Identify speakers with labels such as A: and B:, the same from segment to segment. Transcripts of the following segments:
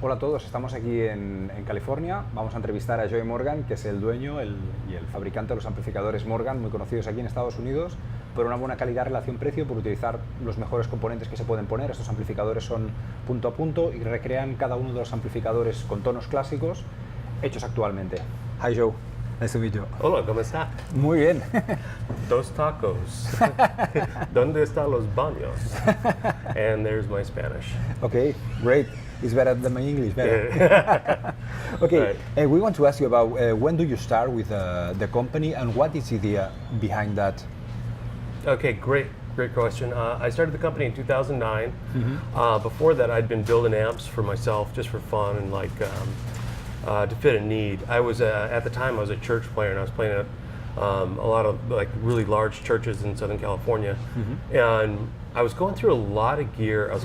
A: Hola a todos, estamos aquí en California. Vamos a entrevistar a Joey Morgan, que es el dueño y el fabricante de los amplificadores Morgan, muy conocidos aquí en Estados Unidos, por una buena calidad relación-precio, por utilizar los mejores componentes que se pueden poner. Estos amplificadores son punto a punto y recrean cada uno de los amplificadores con tonos clásicos hechos actualmente. Hi Joe, nice to meet you.
B: Hola, ¿cómo está?
A: Muy bien.
B: Dos tacos. ¿Dónde están los baños? And there's my Spanish.
A: Okay, great. It's better than my English. Better. Okay,
B: Right.
A: We want to ask you about when do you start with the company and what is the idea behind that?
B: Okay, great question. I started the company in 2009. Before that, I'd been building amps for myself, just for fun and to fit a need. I was at the time I was a church player, and I was playing at a lot of really large churches in Southern California, and I was going through a lot of gear.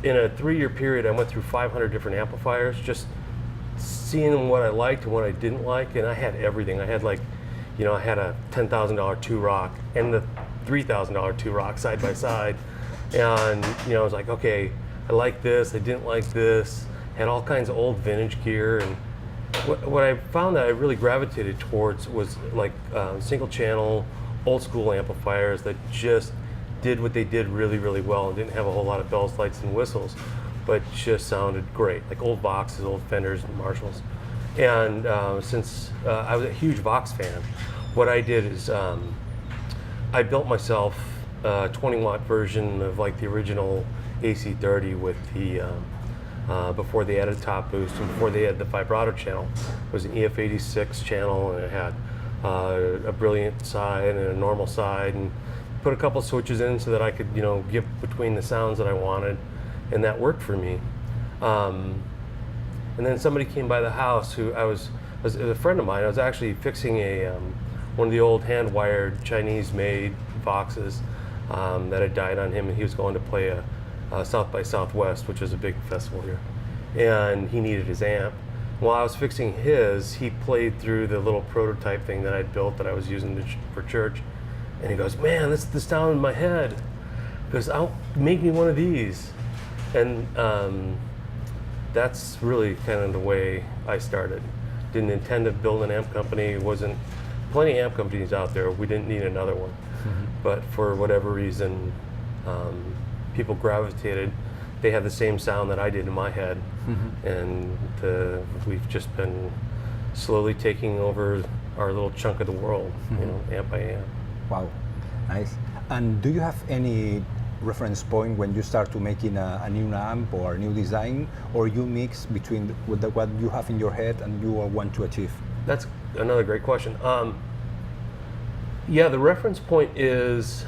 B: In a 3-year period, I went through 500 different amplifiers, just seeing what I liked and what I didn't like, and I had everything. I had I had a $10,000 two-rock and the $3,000 two-rock side by side, and I was like, okay, I like this, I didn't like this. Had all kinds of old vintage gear, and what I found that I really gravitated towards was single-channel, old-school amplifiers that just did what they did really, really well and didn't have a whole lot of bells, lights, and whistles, but just sounded great, like old Voxes, old Fenders, and Marshalls. And since I was a huge Vox fan, what I did is I built myself a 20-watt version of the original AC30 with the before they added top boost and before they had the vibrato channel. It was an EF86 channel, and it had a brilliant side and a normal side, and put a couple switches in so that I could give between the sounds that I wanted, and that worked for me. And then somebody came by the house who was a friend of mine. I was actually fixing one of the old hand-wired Chinese-made Voxes that had died on him, and he was going to play a South by Southwest, which is a big festival here, and he needed his amp. While I was fixing his, he played through the little prototype thing that I'd built that I was using for church, and he goes, "Man, this is the sound in my head." He goes, "I'll make me one of these," and that's really kind of the way I started. Didn't intend to build an amp company. Wasn't plenty of amp companies out there. We didn't need another one, but for whatever reason, people gravitated. They had the same sound that I did in my head, and we've just been slowly taking over our little chunk of the world, amp by amp.
A: Wow, nice. And do you have any reference point when you start to making a new amp or a new design, or you mix between what you have in your head and you want to achieve?
B: That's another great question. Yeah, the reference point is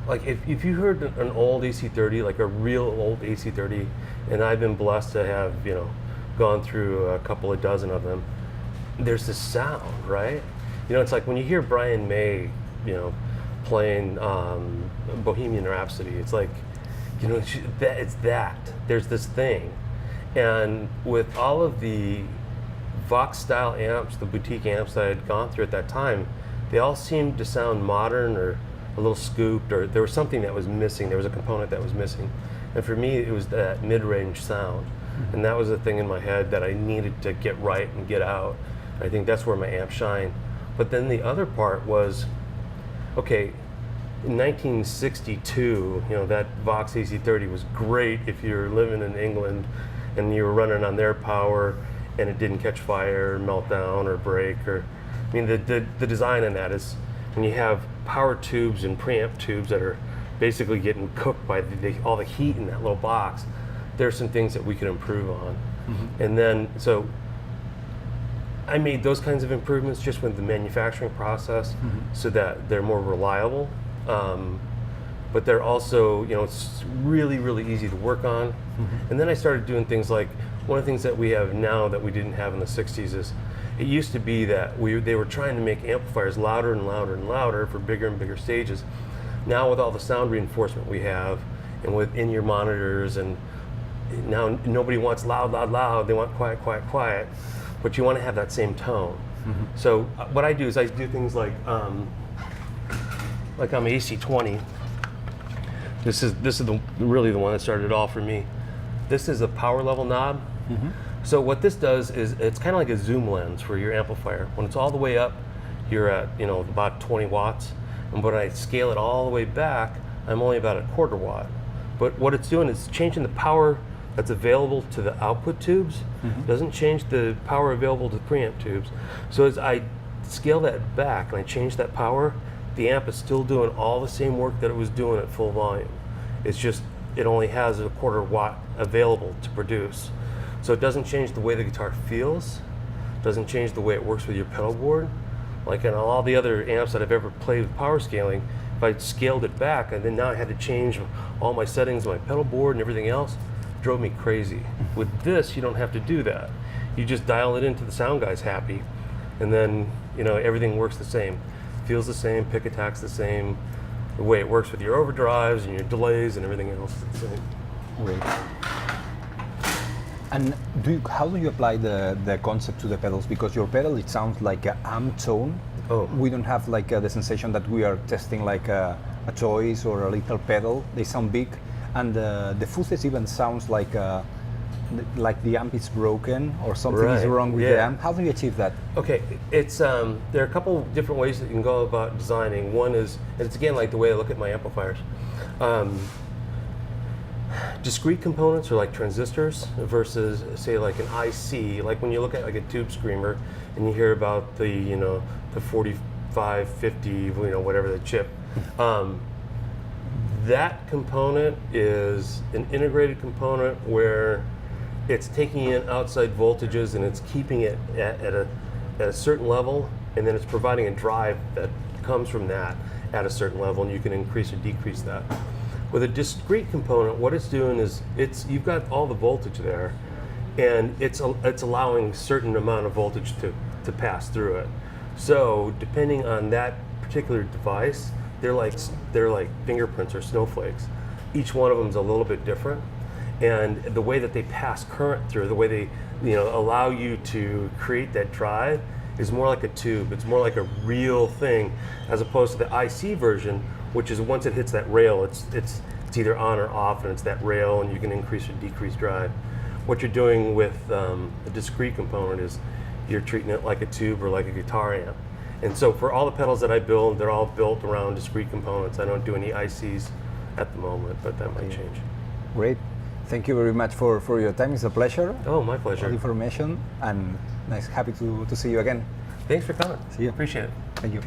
B: if you heard an old AC30, like a real old AC30, and I've been blessed to have gone through a couple of dozen of them. There's this sound, right? It's like when you hear Brian May, playing Bohemian Rhapsody. It's like, it's that. There's this thing. And with all of the Vox style amps, the boutique amps that I had gone through at that time, they all seemed to sound modern or a little scooped, or there was something that was missing. There was a component that was missing. And for me, it was that mid-range sound. And that was the thing in my head that I needed to get right and get out. I think that's where my amp shined. But then the other part was, okay, in 1962, that Vox AC30 was great if you're living in England and you were running on their power and it didn't catch fire or melt down or break. The design in that is when you have power tubes and preamp tubes that are basically getting cooked by all the heat in that little box, there's some things that we can improve on. And then, so I made those kinds of improvements just with the manufacturing process so that they're more reliable. But they're also, it's really, really easy to work on. And then I started doing things like, one of the things that we have now that we didn't have in the 60s is, it used to be that they were trying to make amplifiers louder and louder and louder for bigger and bigger stages. Now with all the sound reinforcement we have, and with in-ear monitors, and now nobody wants loud, loud, loud, they want quiet, quiet, quiet. But you want to have that same tone. So what I do is I do things like I'm AC20. This is really the one that started it all for me. This is a power level knob, So what this does is it's kind of like a zoom lens for your amplifier. When it's all the way up, you're at about 20 watts, and when I scale it all the way back, I'm only about a quarter watt. But what it's doing is changing the power that's available to the output tubes. Doesn't change the power available to the preamp tubes. So as I scale that back and I change that power, the amp is still doing all the same work that it was doing at full volume. It's just it only has a quarter watt available to produce. So it doesn't change the way the guitar feels, doesn't change the way it works with your pedal board. Like in all the other amps that I've ever played with power scaling, if I scaled it back and then now I had to change all my settings, my pedal board and everything else, it drove me crazy. With this, you don't have to do that. You just dial it into the sound guy's happy, and then everything works the same. Feels the same, pick attack's the same. The way it works with your overdrives and your delays and everything else is the same.
A: Great. And how do you apply the concept to the pedals? Because your pedal, it sounds like an amp tone.
B: Oh.
A: We don't have like the sensation that we are testing like a toys or a little pedal. They sound big, and the fuzz even sounds like the amp is broken or something is wrong with the amp. How do you achieve that?
B: Okay, it's there are a couple different ways that you can go about designing. One is, and it's again like the way I look at my amplifiers. Discrete components are like transistors versus say like an IC. Like when you look at like a tube screamer and you hear about the the 4550 whatever the chip. That component is an integrated component where it's taking in outside voltages and it's keeping it at a certain level, and then it's providing a drive that comes from that at a certain level, and you can increase or decrease that. With a discrete component, what it's doing is you've got all the voltage there, and it's allowing a certain amount of voltage to pass through it. So depending on that particular device, they're like fingerprints or snowflakes. Each one of them is a little bit different, and the way that they pass current through, the way they allow you to create that drive is more like a tube. It's more like a real thing, as opposed to the IC version, which is once it hits that rail, it's either on or off, and it's that rail, and you can increase or decrease drive. What you're doing with a discrete component is you're treating it like a tube or like a guitar amp. And so for all the pedals that I build, they're all built around discrete components. I don't do any ICs at the moment, but that might change.
A: Great. Thank you very much for your time. It's a pleasure.
B: Oh, my pleasure.
A: All information, and nice, happy to see you again.
B: Thanks for coming.
A: See you.
B: Appreciate it.
A: Thank you.